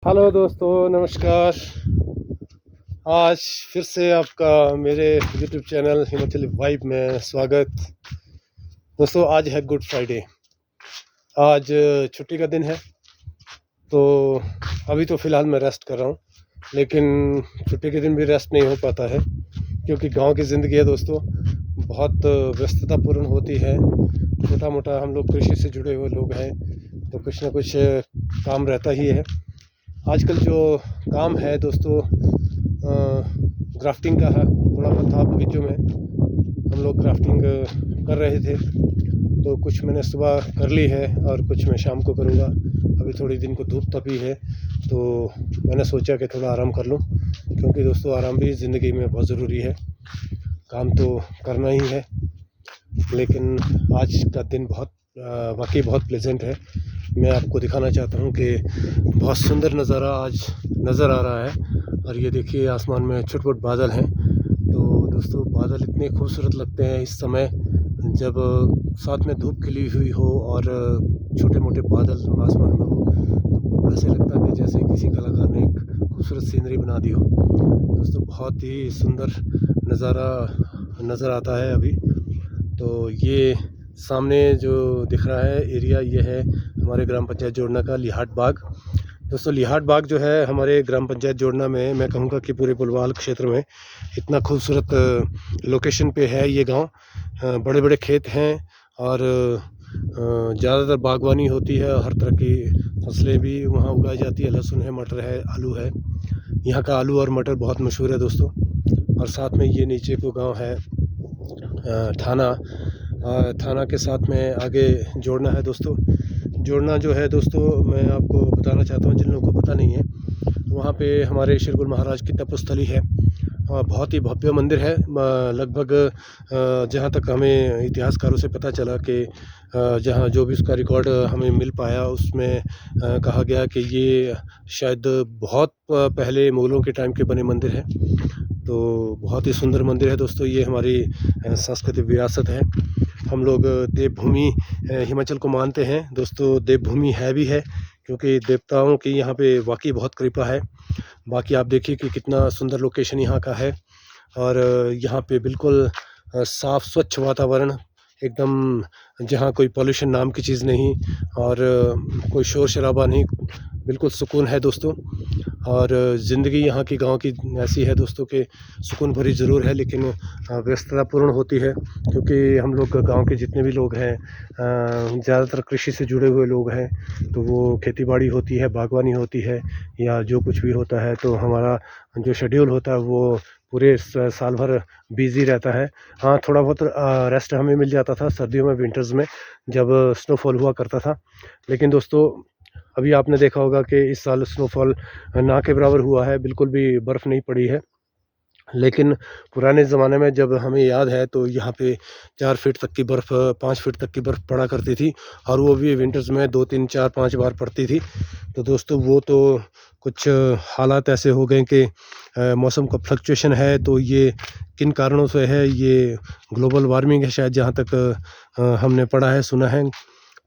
Hello दोस्तों, नमस्कार। आज फिर से आपका मेरे यूट्यूब चैनल हिमाचली वाइब में स्वागत। दोस्तों, आज है गुड फ्राइडे। आज छुट्टी का दिन है, तो अभी तो फ़िलहाल मैं रेस्ट कर रहा हूँ, लेकिन छुट्टी के दिन भी रेस्ट नहीं हो पाता है क्योंकि गांव की ज़िंदगी है दोस्तों, बहुत व्यस्ततापूर्ण होती है। छोटा मोटा हम लोग कृषि से जुड़े हुए लोग हैं, तो कुछ ना कुछ काम रहता ही है। आजकल जो काम है दोस्तों, ग्राफ्टिंग का है। थोड़ा बहुत था बगीचों में, हम लोग ग्राफ्टिंग कर रहे थे, तो कुछ मैंने सुबह कर ली है और कुछ मैं शाम को करूँगा। अभी थोड़ी दिन को धूप तपी है, तो मैंने सोचा कि थोड़ा आराम कर लूँ, क्योंकि दोस्तों आराम भी ज़िंदगी में बहुत ज़रूरी है। काम तो करना ही है, लेकिन आज का दिन बहुत वाकई बहुत प्लेजेंट है। मैं आपको दिखाना चाहता हूँ कि बहुत सुंदर नज़ारा आज नज़र आ रहा है। और ये देखिए, आसमान में छोटे-छोटे बादल हैं। तो दोस्तों, बादल इतने खूबसूरत लगते हैं इस समय, जब साथ में धूप खिली हुई हो और छोटे-मोटे बादल आसमान में हो, तो ऐसे लगता है कि जैसे किसी कलाकार ने एक खूबसूरत सीनरी बना दी हो। दोस्तों, बहुत ही सुंदर नज़ारा नज़र आता है अभी। तो ये सामने जो दिख रहा है एरिया, ये है हमारे ग्राम पंचायत जोड़ना का लिहाट बाग। दोस्तों, लिहाट बाग जो है हमारे ग्राम पंचायत जोड़ना में, मैं कहूँगा कि पूरे पुलवाल क्षेत्र में इतना खूबसूरत लोकेशन पे है ये गांव। बड़े बड़े खेत हैं और ज़्यादातर बागवानी होती है। हर तरह की फसलें भी वहाँ उगाई जाती है। लहसुन है, मटर है, आलू है। यहाँ का आलू और मटर बहुत मशहूर है दोस्तों। और साथ में ये नीचे को गांव है थाना। थाना के साथ में आगे जोड़ना है दोस्तों। जोड़ना जो है दोस्तों, मैं आपको बताना चाहता हूँ जिन लोगों को पता नहीं है, वहाँ पे हमारे श्री गुरु महाराज की तपस्थली है। बहुत ही भव्य मंदिर है। लगभग जहाँ तक हमें इतिहासकारों से पता चला कि जहाँ जो भी उसका रिकॉर्ड हमें मिल पाया, उसमें कहा गया कि ये शायद बहुत पहले मुग़लों के टाइम के बने मंदिर है। तो बहुत ही सुंदर मंदिर है दोस्तों। ये हमारी सांस्कृतिक विरासत है। हम लोग देवभूमि हिमाचल को मानते हैं दोस्तों। देवभूमि है भी है, क्योंकि देवताओं की यहाँ पे वाकई बहुत कृपा है। बाकी आप देखिए कि कितना सुंदर लोकेशन यहाँ का है। और यहाँ पे बिल्कुल साफ़ स्वच्छ वातावरण एकदम, जहाँ कोई पॉल्यूशन नाम की चीज़ नहीं और कोई शोर शराबा नहीं, बिल्कुल सुकून है दोस्तों। और ज़िंदगी यहाँ की गांव की ऐसी है दोस्तों कि सुकून भरी ज़रूर है, लेकिन व्यस्ततापूर्ण होती है, क्योंकि हम लोग गांव के जितने भी लोग हैं ज़्यादातर कृषि से जुड़े हुए लोग हैं। तो वो खेतीबाड़ी होती है, बागवानी होती है, या जो कुछ भी होता है, तो हमारा जो शेड्यूल होता है वो पूरे साल भर बिज़ी रहता है। हाँ, थोड़ा बहुत रेस्ट हमें मिल जाता था सर्दियों में, विंटर्स में, जब स्नोफॉल हुआ करता था। लेकिन दोस्तों, अभी आपने देखा होगा कि इस साल स्नोफॉल ना के बराबर हुआ है, बिल्कुल भी बर्फ़ नहीं पड़ी है। लेकिन पुराने ज़माने में जब हमें याद है, तो यहाँ पे 4 फीट तक की बर्फ़, 5 फीट तक की बर्फ़ पड़ा करती थी, और वो भी विंटर्स में 2, 3, 4, 5 बार पड़ती थी। तो दोस्तों, वो तो कुछ हालात ऐसे हो गए कि मौसम का फ्लक्चुएशन है, तो ये किन कारणों से है, ये ग्लोबल वार्मिंग है शायद, जहाँ तक हमने पढ़ा है, सुना है।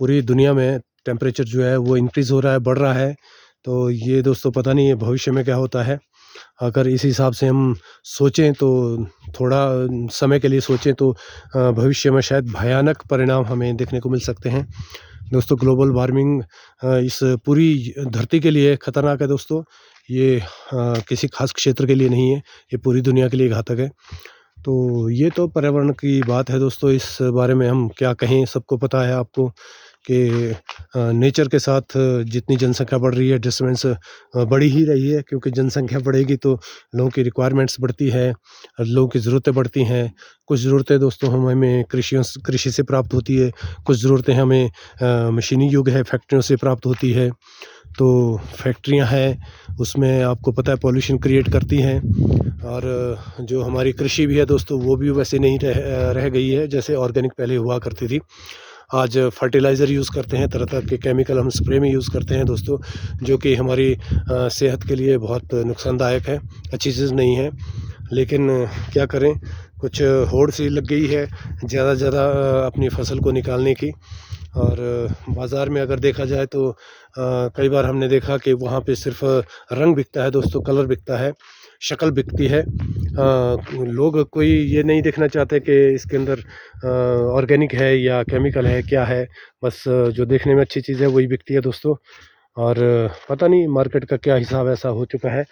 पूरी दुनिया में टेम्परेचर जो है वो इंक्रीज़ हो रहा है, बढ़ रहा है। तो ये दोस्तों, पता नहीं है भविष्य में क्या होता है। अगर इस हिसाब से हम सोचें, तो थोड़ा समय के लिए सोचें, तो भविष्य में शायद भयानक परिणाम हमें देखने को मिल सकते हैं। दोस्तों, ग्लोबल वार्मिंग इस पूरी धरती के लिए ख़तरनाक है दोस्तों। ये किसी ख़ास क्षेत्र के लिए नहीं है, ये पूरी दुनिया के लिए घातक है। तो ये तो पर्यावरण की बात है दोस्तों। इस बारे में हम क्या कहें, सबको पता है आपको कि नेचर के साथ जितनी जनसंख्या बढ़ रही है, डिस्टर्बेंस बढ़ी ही रही है, क्योंकि जनसंख्या बढ़ेगी तो लोगों की रिक्वायरमेंट्स बढ़ती है, लोगों की ज़रूरतें बढ़ती हैं। कुछ ज़रूरतें दोस्तों हमें कृषि से प्राप्त होती है, कुछ ज़रूरतें हमें मशीनी युग है, फैक्ट्रियों से प्राप्त होती है। तो फैक्ट्रियां हैं, उसमें आपको पता है पॉल्यूशन क्रिएट करती हैं। और जो हमारी कृषि भी है दोस्तों, वो भी वैसे नहीं रह गई है जैसे ऑर्गेनिक पहले हुआ करती थी। आज फर्टिलाइज़र यूज़ करते हैं, तरह तरह के केमिकल हम स्प्रे में यूज़ करते हैं दोस्तों, जो कि हमारी सेहत के लिए बहुत नुकसानदायक है, अच्छी चीज़ नहीं है। लेकिन क्या करें, कुछ होड़ सी लग गई है ज़्यादा से ज़्यादा अपनी फसल को निकालने की। और बाज़ार में अगर देखा जाए तो कई बार हमने देखा कि वहाँ पे सिर्फ रंग बिकता है दोस्तों, कलर बिकता है, शक्ल बिकती है। लोग कोई ये नहीं देखना चाहते कि इसके अंदर ऑर्गेनिक है या केमिकल है, क्या है। बस जो देखने में अच्छी चीज़ है वही बिकती है दोस्तों। और पता नहीं मार्केट का क्या हिसाब ऐसा हो चुका है,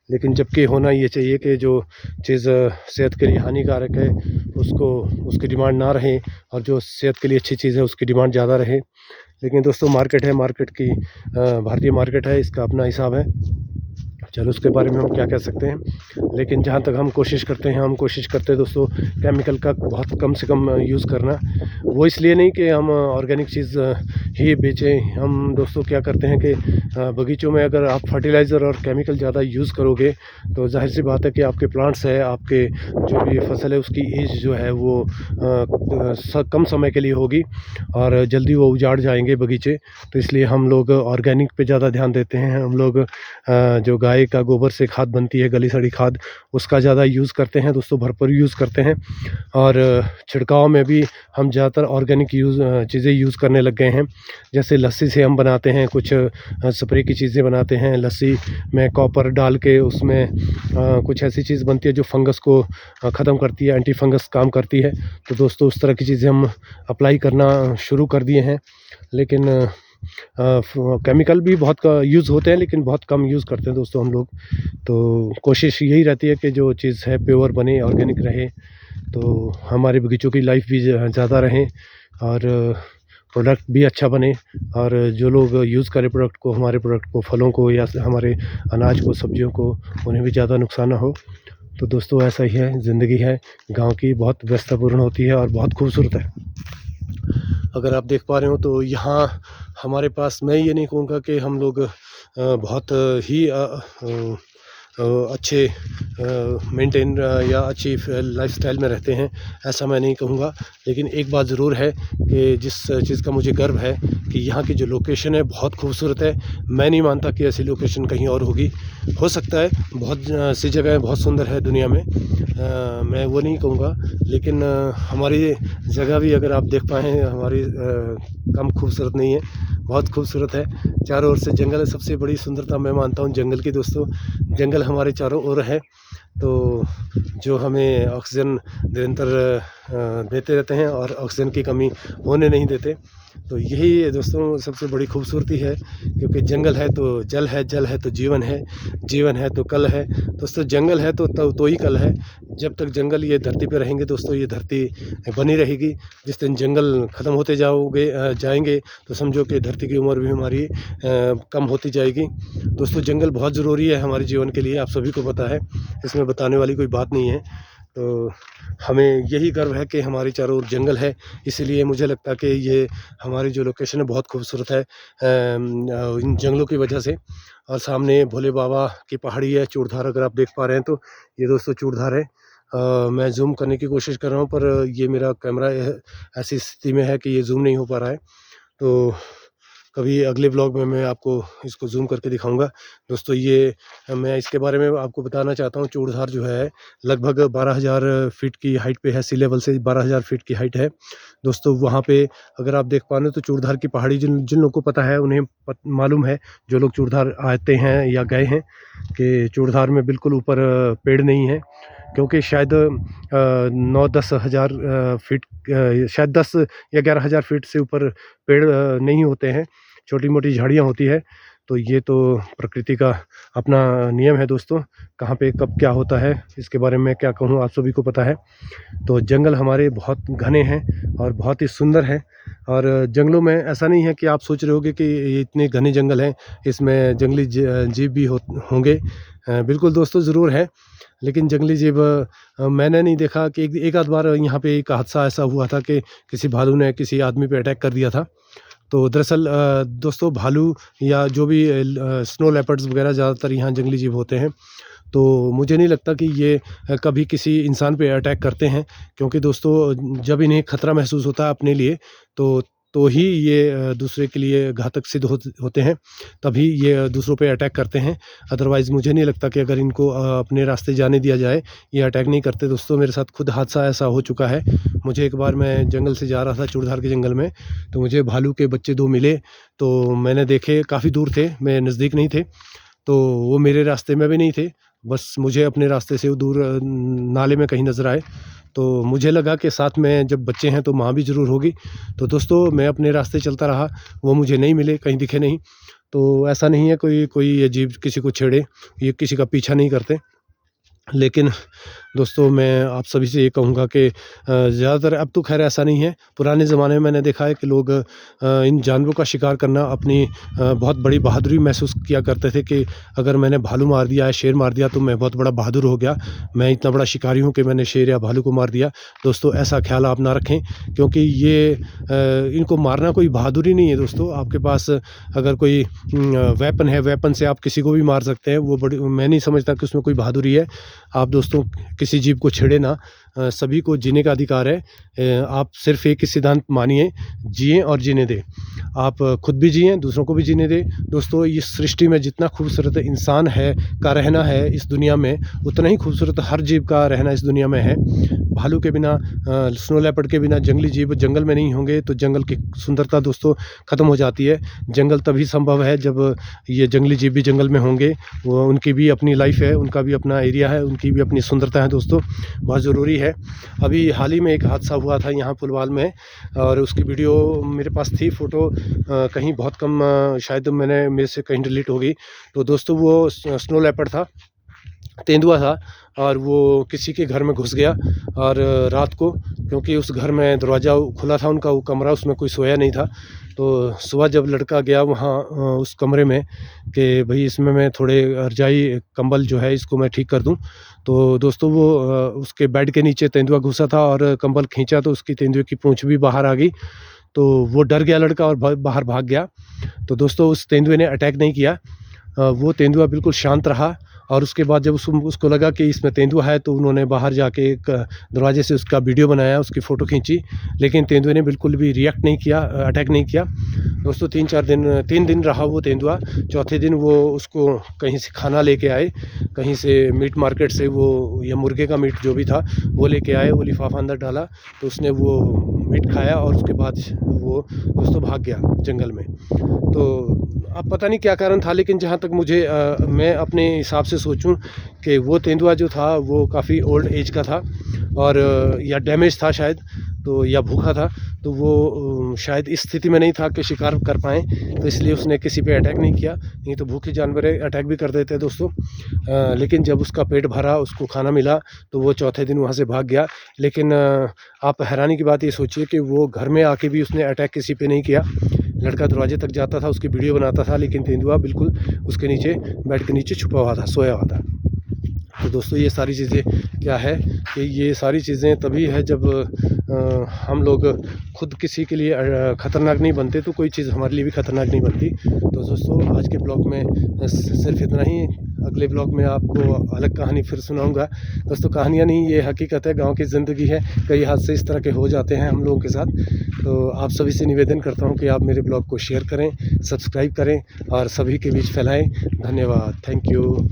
लेकिन जबकि होना ये चाहिए कि जो चीज़ सेहत के लिए हानिकारक है उसको उसकी डिमांड ना रहे, और जो सेहत के लिए अच्छी चीज़ है उसकी डिमांड ज़्यादा रहे। लेकिन दोस्तों मार्केट है, मार्केट की भारतीय मार्केट है, इसका अपना हिसाब है। चलो उसके बारे में हम क्या कह सकते हैं। लेकिन जहाँ तक हम कोशिश करते हैं दोस्तों केमिकल का बहुत कम से कम यूज़ करना। वो इसलिए नहीं कि हम ऑर्गेनिक चीज़ ही बेचें। हम दोस्तों क्या करते हैं कि बगीचों में अगर आप फर्टिलाइज़र और केमिकल ज़्यादा यूज़ करोगे तो ज़ाहिर सी बात है कि आपके प्लांट्स है, आपके जो भी फसल है उसकी एज जो है वो कम समय के लिए होगी और जल्दी वो उजाड़ जाएंगे बगीचे। तो इसलिए हम लोग ऑर्गेनिक पे ज़्यादा ध्यान देते हैं। हम लोग जो गाय का गोबर से खाद बनती है, गली सड़ी खाद, उसका ज़्यादा यूज़ करते हैं दोस्तों, भरपूर यूज़ करते हैं। और छिड़काव में भी हम ज़्यादातर ऑर्गेनिक चीज़ें यूज़ करने लग गए हैं। जैसे लस्सी से हम बनाते हैं कुछ स्प्रे की चीज़ें बनाते हैं, लस्सी में कॉपर डाल के उसमें कुछ ऐसी चीज़ बनती है जो फंगस को ख़त्म करती है, एंटी फंगस काम करती है। तो दोस्तों उस तरह की चीज़ें हम अप्लाई करना शुरू कर दिए हैं। लेकिन केमिकल भी बहुत यूज़ होते हैं, लेकिन बहुत कम यूज़ करते हैं दोस्तों हम लोग। तो कोशिश यही रहती है कि जो चीज़ है प्योर बने, ऑर्गेनिक रहे, तो हमारे बगीचों की लाइफ भी ज़्यादा रहे और प्रोडक्ट भी अच्छा बने। और जो लोग यूज़ करें प्रोडक्ट को, हमारे प्रोडक्ट को, फलों को या हमारे अनाज को, सब्जियों को, उन्हें भी ज़्यादा नुकसान ना हो। तो दोस्तों ऐसा ही है, ज़िंदगी है गाँव की, बहुत व्यस्ततापूर्ण होती है और बहुत खूबसूरत है। अगर आप देख पा रहे हो तो यहाँ हमारे पास, मैं ये नहीं कहूँगा कि हम लोग बहुत ही अच्छे मेंटेन या अच्छी लाइफस्टाइल में रहते हैं, ऐसा मैं नहीं कहूँगा। लेकिन एक बात ज़रूर है कि जिस चीज़ का मुझे गर्व है कि यहाँ की जो लोकेशन है बहुत खूबसूरत है। मैं नहीं मानता कि ऐसी लोकेशन कहीं और होगी। हो सकता है बहुत सी जगह बहुत सुंदर है दुनिया में, मैं वो नहीं कहूँगा। लेकिन हमारी जगह भी अगर आप देख पाएँ, हमारी कम खूबसूरत नहीं है, बहुत खूबसूरत है। चारों ओर से जंगल है, सबसे बड़ी सुंदरता मैं मानता हूँ जंगल की दोस्तों। जंगल हमारे चारों ओर है, तो जो हमें ऑक्सीजन निरंतर देते रहते हैं और ऑक्सीजन की कमी होने नहीं देते। तो यही दोस्तों सबसे बड़ी खूबसूरती है, क्योंकि जंगल है तो जल है, जल है तो जीवन है, जीवन है तो कल है। दोस्तों जंगल है तो ही कल है। जब तक जंगल ये धरती पे रहेंगे दोस्तों, ये धरती बनी रहेगी। जिस दिन जंगल ख़त्म होते जाएंगे तो समझो कि धरती की उम्र भी हमारी कम होती जाएगी। दोस्तों जंगल बहुत ज़रूरी है हमारे जीवन के लिए, आप सभी को पता है, इसमें बताने वाली कोई बात नहीं है। तो हमें यही गर्व है कि हमारे चारों ओर जंगल है, इसीलिए मुझे लगता है कि ये हमारी जो लोकेशन है बहुत खूबसूरत है इन जंगलों की वजह से। और सामने भोले बाबा की पहाड़ी है, चूड़धार, अगर आप देख पा रहे हैं तो ये दोस्तों चूड़धार है। मैं ज़ूम करने की कोशिश कर रहा हूँ, पर ये मेरा कैमरा ऐसी स्थिति में है कि ये ज़ूम नहीं हो पा रहा है। तो कभी अगले व्लॉग में मैं आपको इसको ज़ूम करके दिखाऊंगा। दोस्तों ये मैं इसके बारे में आपको बताना चाहता हूँ। चूड़धार जो है लगभग 12,000 फीट की हाइट पे है, सी लेवल से 12,000 फीट की हाइट है दोस्तों। वहाँ पे अगर आप देख पा रहे हो तो चूड़धार की पहाड़ी, जिन जिन लोगों को पता है उन्हें मालूम है, जो लोग चूड़धार आते हैं या गए हैं, कि चूड़धार में बिल्कुल ऊपर पेड़ नहीं है, क्योंकि शायद 9-10 हज़ार फीट, शायद 10 या 11,000 फीट से ऊपर पेड़ नहीं होते हैं, छोटी मोटी झाड़ियाँ होती है। तो ये तो प्रकृति का अपना नियम है दोस्तों, कहाँ पे कब क्या होता है इसके बारे में क्या कहूँ, आप सभी को पता है। तो जंगल हमारे बहुत घने हैं और बहुत ही सुंदर है। और जंगलों में ऐसा नहीं है कि आप सोच रहे होगे कि ये इतने घने जंगल हैं, इसमें जंगली जीव भी होंगे। बिल्कुल दोस्तों ज़रूर है, लेकिन जंगली जीव मैंने नहीं देखा। कि एक आध बार यहाँ पे एक हादसा ऐसा हुआ था कि किसी भालू ने किसी आदमी पे अटैक कर दिया था। तो दरअसल दोस्तों भालू या जो भी स्नो लेपर्ड्स वगैरह ज़्यादातर यहाँ जंगली जीव होते हैं। तो मुझे नहीं लगता कि ये कभी किसी इंसान पे अटैक करते हैं, क्योंकि दोस्तों जब इन्हें खतरा महसूस होता है अपने लिए, तो तो ही ये दूसरे के लिए घातक सिद्ध होते हैं, तभी ये दूसरों पे अटैक करते हैं। अदरवाइज़ मुझे नहीं लगता कि अगर इनको अपने रास्ते जाने दिया जाए, ये अटैक नहीं करते। दोस्तों मेरे साथ खुद हादसा ऐसा हो चुका है। मुझे एक बार मैं जंगल से जा रहा था, चूड़धार के जंगल में, तो मुझे भालू के बच्चे 2 मिले। तो मैंने देखे, काफ़ी दूर थे, मैं नज़दीक नहीं थे, तो वो मेरे रास्ते में भी नहीं थे, बस मुझे अपने रास्ते से वो दूर नाले में कहीं नज़र आए। तो मुझे लगा कि साथ में जब बच्चे हैं तो माँ भी ज़रूर होगी। तो दोस्तों मैं अपने रास्ते चलता रहा, वो मुझे नहीं मिले, कहीं दिखे नहीं। तो ऐसा नहीं है कोई कोई ये जीव किसी को छेड़े, ये किसी का पीछा नहीं करते। लेकिन दोस्तों मैं आप सभी से ये कहूँगा कि ज़्यादातर अब तो ख़ैर ऐसा नहीं है। पुराने ज़माने में मैंने देखा है कि लोग इन जानवरों का शिकार करना अपनी बहुत बड़ी बहादुरी महसूस किया करते थे कि अगर मैंने भालू मार दिया या शेर मार दिया तो मैं बहुत बड़ा बहादुर हो गया। मैं इतना बड़ा शिकारी हूँ कि मैंने शेर या भालू को मार दिया। दोस्तों ऐसा ख़्याल आप ना रखें, क्योंकि ये इनको मारना कोई बहादुरी नहीं है दोस्तों। आपके पास अगर कोई वेपन है, वेपन से आप किसी को भी मार सकते हैं, वो बड़ी मैं नहीं समझता कि उसमें कोई बहादुरी है। आप दोस्तों किसी जीव को छेड़े ना, सभी को जीने का अधिकार है। आप सिर्फ एक ही सिद्धांत मानिए, जिएँ और जीने दें। आप खुद भी जिएँ, दूसरों को भी जीने दें। दोस्तों इस सृष्टि में जितना खूबसूरत इंसान है का रहना है इस दुनिया में, उतना ही खूबसूरत हर जीव का रहना इस दुनिया में है। भालू के बिना, स्नो लेपर्ड के बिना जंगली जीव जंगल में नहीं होंगे तो जंगल की सुंदरता दोस्तों ख़त्म हो जाती है। जंगल तभी संभव है जब ये जंगली जीव भी जंगल में होंगे। वो उनकी भी अपनी लाइफ है, उनका भी अपना एरिया है, उनकी भी अपनी सुंदरता है दोस्तों, बहुत ज़रूरी है। अभी हाल ही में एक हादसा हुआ था यहाँ पुलवाल में, और उसकी वीडियो मेरे पास थी, फ़ोटो कहीं बहुत कम, शायद मेरे से कहीं डिलीट हो गई। तो दोस्तों वो स्नो लेपर्ड था, तेंदुआ था, और वो किसी के घर में घुस गया। और रात को, क्योंकि उस घर में दरवाज़ा खुला था, उनका वो कमरा, उसमें कोई सोया नहीं था। तो सुबह जब लड़का गया वहाँ उस कमरे में कि भाई इसमें मैं थोड़े रजाई कंबल जो है इसको मैं ठीक कर दूं, तो दोस्तों वो उसके बेड के नीचे तेंदुआ घुसा था, और कंबल खींचा तो उसकी तेंदुए की पूँछ भी बाहर आ गई। तो वो डर गया लड़का और बाहर भाग गया। तो दोस्तों उस तेंदुए ने अटैक नहीं किया, वो तेंदुआ बिल्कुल शांत रहा। और उसके बाद जब उसको लगा कि इसमें तेंदुआ है, तो उन्होंने बाहर जाके एक दरवाजे से उसका वीडियो बनाया, उसकी फ़ोटो खींची, लेकिन तेंदुए ने बिल्कुल भी रिएक्ट नहीं किया, अटैक नहीं किया। दोस्तों 3 दिन रहा वो तेंदुआ। चौथे दिन वो उसको कहीं से खाना लेके आए, कहीं से मीट मार्केट से वो, या मुर्गे का मीट जो भी था वो लेके आए, वो लिफाफा अंदर डाला, तो उसने वो मीट खाया और उसके बाद वो दोस्तों भाग गया जंगल में। तो अब पता नहीं क्या कारण था, लेकिन जहाँ तक मुझे मैं अपने हिसाब से सोचूं कि वो तेंदुआ जो था वो काफ़ी ओल्ड एज का था, और या डैमेज था शायद, तो या भूखा था, तो वो शायद इस स्थिति में नहीं था कि शिकार कर पाएँ, तो इसलिए उसने किसी पे अटैक नहीं किया। नहीं तो भूखे जानवर अटैक भी कर देते हैं दोस्तों। लेकिन जब उसका पेट भरा, उसको खाना मिला, तो वो चौथे दिन वहाँ से भाग गया। लेकिन आप हैरानी की बात ये सोचिए कि वो घर में आके भी उसने अटैक किसी पे नहीं किया। लड़का दरवाजे तक जाता था, उसकी वीडियो बनाता था, लेकिन तेंदुआ बिल्कुल उसके नीचे, बेड के नीचे छुपा हुआ था, सोया हुआ था। तो दोस्तों ये सारी चीज़ें क्या है कि ये सारी चीज़ें तभी है जब हम लोग खुद किसी के लिए ख़तरनाक नहीं बनते, तो कोई चीज़ हमारे लिए भी ख़तरनाक नहीं बनती। तो दोस्तों आज के ब्लॉग में सिर्फ इतना ही। अगले ब्लॉग में आपको अलग कहानी फिर सुनाऊंगा। दोस्तों कहानियाँ नहीं, ये हकीकत है, गांव की ज़िंदगी है। कई हादसे इस तरह के हो जाते हैं हम लोगों के साथ। तो आप सभी से निवेदन करता हूँ कि आप मेरे ब्लॉग को शेयर करें, सब्सक्राइब करें और सभी के बीच फैलाएँ। धन्यवाद, थैंक यू।